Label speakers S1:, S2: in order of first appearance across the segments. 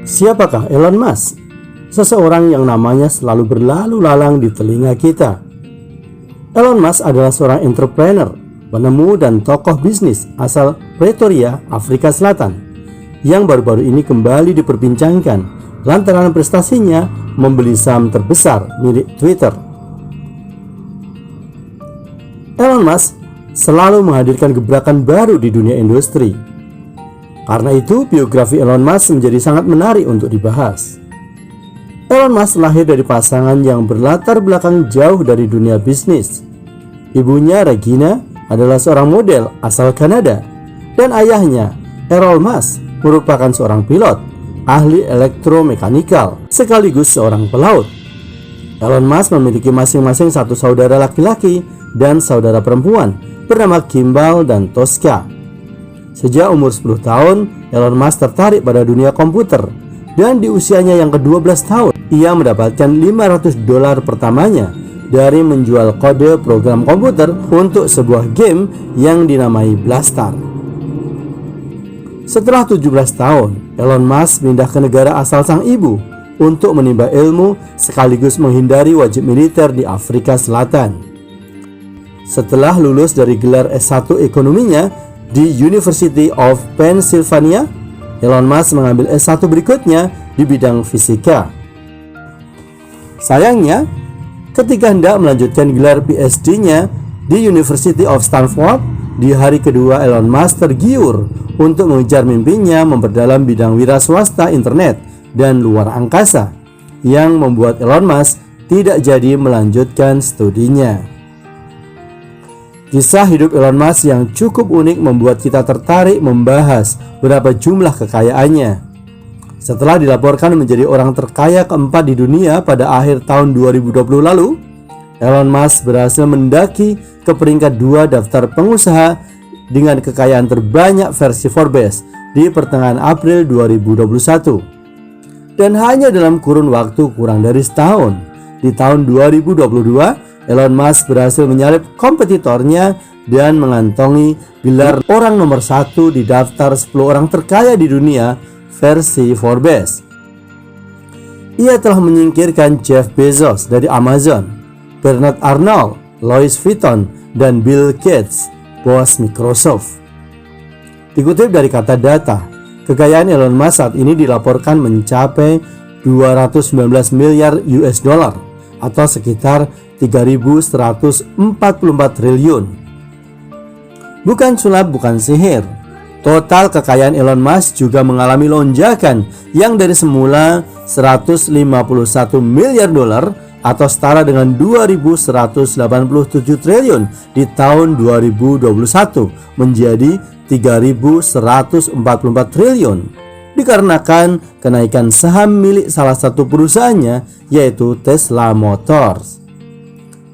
S1: Siapakah Elon Musk? Seseorang yang namanya selalu berlalu lalang di telinga kita. Elon Musk adalah seorang entrepreneur, penemu dan tokoh bisnis asal Pretoria, Afrika Selatan, yang baru-baru ini kembali diperbincangkan lantaran prestasinya membeli saham terbesar milik Twitter. Elon Musk selalu menghadirkan gebrakan baru di dunia industri. Karena itu, biografi Elon Musk menjadi sangat menarik untuk dibahas. Elon Musk lahir dari pasangan yang berlatar belakang jauh dari dunia bisnis. Ibunya, Regina, adalah seorang model asal Kanada, dan ayahnya, Errol Musk, merupakan seorang pilot, ahli elektromekanikal, sekaligus seorang pelaut. Elon Musk memiliki masing-masing satu saudara laki-laki dan saudara perempuan bernama Kimball dan Tosca. Sejak umur 10 tahun, Elon Musk tertarik pada dunia komputer, dan di usianya yang ke-12 tahun, ia mendapatkan $500 pertamanya dari menjual kode program komputer untuk sebuah game yang dinamai Blastar. Setelah 17 tahun, Elon Musk pindah ke negara asal sang ibu untuk menimba ilmu sekaligus menghindari wajib militer di Afrika Selatan. Setelah lulus dari gelar S1 ekonominya di University of Pennsylvania, Elon Musk mengambil S1 berikutnya di bidang fisika. Sayangnya, ketika hendak melanjutkan gelar PhD-nya di University of Stanford, di hari kedua Elon Musk tergiur untuk mengejar mimpinya memperdalam bidang wira swasta internet dan luar angkasa, yang membuat Elon Musk tidak jadi melanjutkan studinya. Kisah hidup Elon Musk yang cukup unik membuat kita tertarik membahas berapa jumlah kekayaannya. Setelah dilaporkan menjadi orang terkaya keempat di dunia pada akhir tahun 2020 lalu, Elon Musk berhasil mendaki ke peringkat 2 daftar pengusaha dengan kekayaan terbanyak versi Forbes di pertengahan April 2021. Dan hanya dalam kurun waktu kurang dari setahun, di tahun 2022, Elon Musk berhasil menyalip kompetitornya dan mengantongi gelar orang nomor 1 di daftar 10 orang terkaya di dunia versi Forbes. Ia telah menyingkirkan Jeff Bezos dari Amazon, Bernard Arnault, Louis Vuitton, dan Bill Gates, bos Microsoft. Dikutip dari kata data, kekayaan Elon Musk saat ini dilaporkan mencapai 219 miliar US dollar atau sekitar 3.144 triliun. Bukan sulap, bukan sihir. Total kekayaan Elon Musk juga mengalami lonjakan yang dari semula 151 miliar dolar atau setara dengan 2.187 triliun di tahun 2021 menjadi 3.144 triliun dikarenakan kenaikan saham milik salah satu perusahaannya, yaitu Tesla Motors.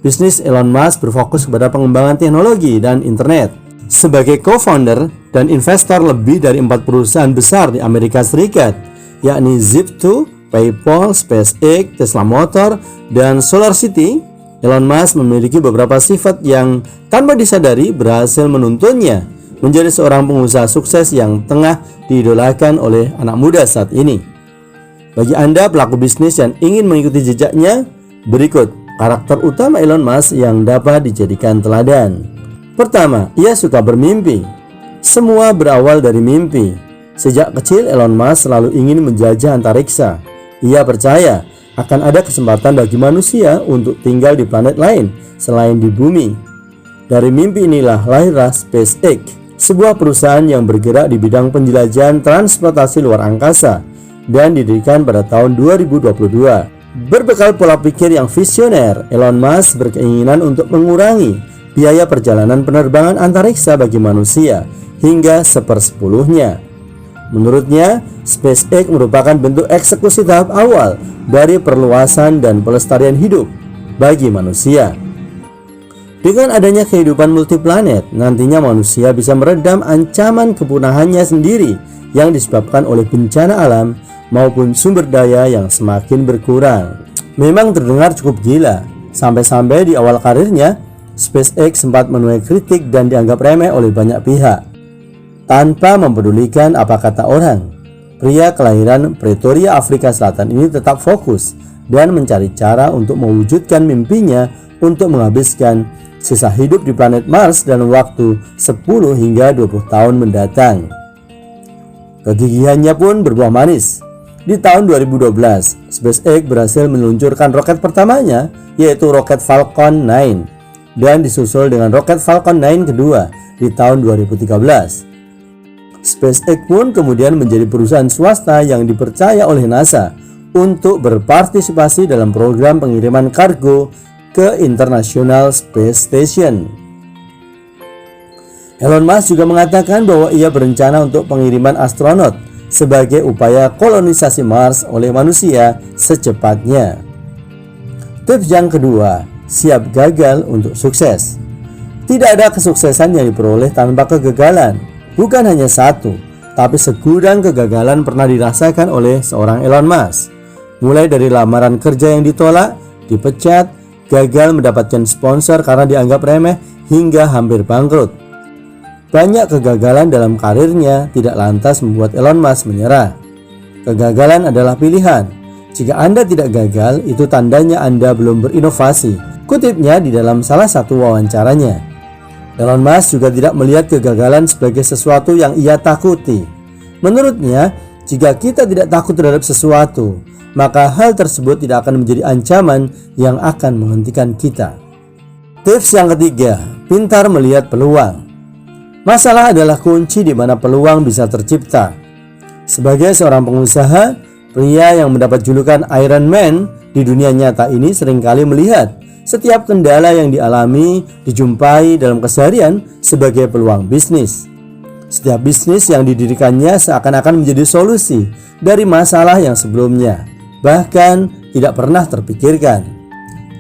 S1: Bisnis Elon Musk berfokus kepada pengembangan teknologi dan internet. Sebagai co-founder dan investor lebih dari 4 perusahaan besar di Amerika Serikat, yakni Zip2, PayPal, SpaceX, Tesla Motor, dan SolarCity, Elon Musk memiliki beberapa sifat yang tanpa disadari berhasil menuntunnya menjadi seorang pengusaha sukses yang tengah diidolakan oleh anak muda saat ini. Bagi Anda pelaku bisnis yang ingin mengikuti jejaknya, berikut karakter utama Elon Musk yang dapat dijadikan teladan. Pertama, ia suka bermimpi. Semua berawal dari mimpi. Sejak kecil Elon Musk selalu ingin menjajah antariksa. Ia percaya akan ada kesempatan bagi manusia untuk tinggal di planet lain selain di bumi. Dari mimpi inilah lahirlah SpaceX, sebuah perusahaan yang bergerak di bidang penjelajahan transportasi luar angkasa dan didirikan pada tahun 2022. Berbekal pola pikir yang visioner, Elon Musk berkeinginan untuk mengurangi biaya perjalanan penerbangan antariksa bagi manusia hingga 1/10-nya. Menurutnya, SpaceX merupakan bentuk eksekusi tahap awal dari perluasan dan pelestarian hidup bagi manusia. Dengan adanya kehidupan multiplanet, nantinya manusia bisa meredam ancaman kepunahannya sendiri yang disebabkan oleh bencana alam maupun sumber daya yang semakin berkurang. Memang terdengar cukup gila, sampai-sampai di awal karirnya, SpaceX sempat menuai kritik dan dianggap remeh oleh banyak pihak. Tanpa mempedulikan apa kata orang, Pria kelahiran Pretoria, Afrika Selatan ini tetap fokus dan mencari cara untuk mewujudkan mimpinya untuk menghabiskan sisa hidup di planet Mars dalam waktu 10 hingga 20 tahun mendatang. Kegigihannya pun berbuah manis. Di tahun 2012, SpaceX berhasil meluncurkan roket pertamanya, yaitu roket Falcon 9, dan disusul dengan roket Falcon 9 kedua di tahun 2013. SpaceX pun kemudian menjadi perusahaan swasta yang dipercaya oleh NASA untuk berpartisipasi dalam program pengiriman kargo ke International Space Station. Elon Musk juga mengatakan bahwa ia berencana untuk pengiriman astronot sebagai upaya kolonisasi Mars oleh manusia secepatnya. Tips yang kedua, siap gagal untuk sukses. Tidak ada kesuksesan yang diperoleh tanpa kegagalan. Bukan hanya satu, tapi segudang kegagalan pernah dirasakan oleh seorang Elon Musk. Mulai dari lamaran kerja yang ditolak, dipecat, gagal mendapatkan sponsor karena dianggap remeh, hingga hampir bangkrut. Banyak kegagalan dalam karirnya tidak lantas membuat Elon Musk menyerah. Kegagalan adalah pilihan. Jika Anda tidak gagal, itu tandanya Anda belum berinovasi. Kutipnya di dalam salah satu wawancaranya. Elon Musk juga tidak melihat kegagalan sebagai sesuatu yang ia takuti. Menurutnya, jika kita tidak takut terhadap sesuatu, maka hal tersebut tidak akan menjadi ancaman yang akan menghentikan kita. Tips yang ketiga, pintar melihat peluang. Masalah adalah kunci di mana peluang bisa tercipta. Sebagai seorang pengusaha, pria yang mendapat julukan Iron Man di dunia nyata ini seringkali melihat setiap kendala yang dialami dijumpai dalam keseharian sebagai peluang bisnis. Setiap bisnis yang didirikannya seakan-akan menjadi solusi dari masalah yang sebelumnya, bahkan tidak pernah terpikirkan.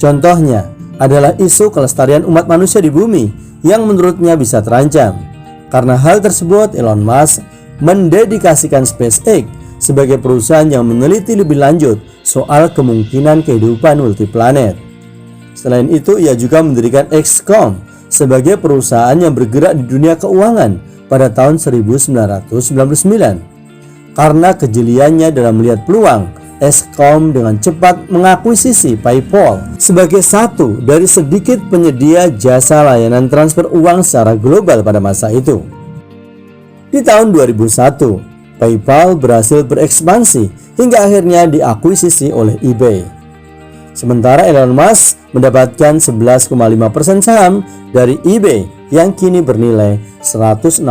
S1: Contohnya adalah isu kelestarian umat manusia di bumi yang menurutnya bisa terancam. Karena hal tersebut, Elon Musk mendedikasikan SpaceX sebagai perusahaan yang meneliti lebih lanjut soal kemungkinan kehidupan multiplanet. Selain itu, ia juga mendirikan XCOM sebagai perusahaan yang bergerak di dunia keuangan pada tahun 1999. Karena kejeliannya dalam melihat peluang, XCOM dengan cepat mengakuisisi PayPal sebagai satu dari sedikit penyedia jasa layanan transfer uang secara global pada masa itu. Di tahun 2001, PayPal berhasil berekspansi hingga akhirnya diakuisisi oleh eBay. Sementara Elon Musk mendapatkan 11,5% saham dari eBay yang kini bernilai $165.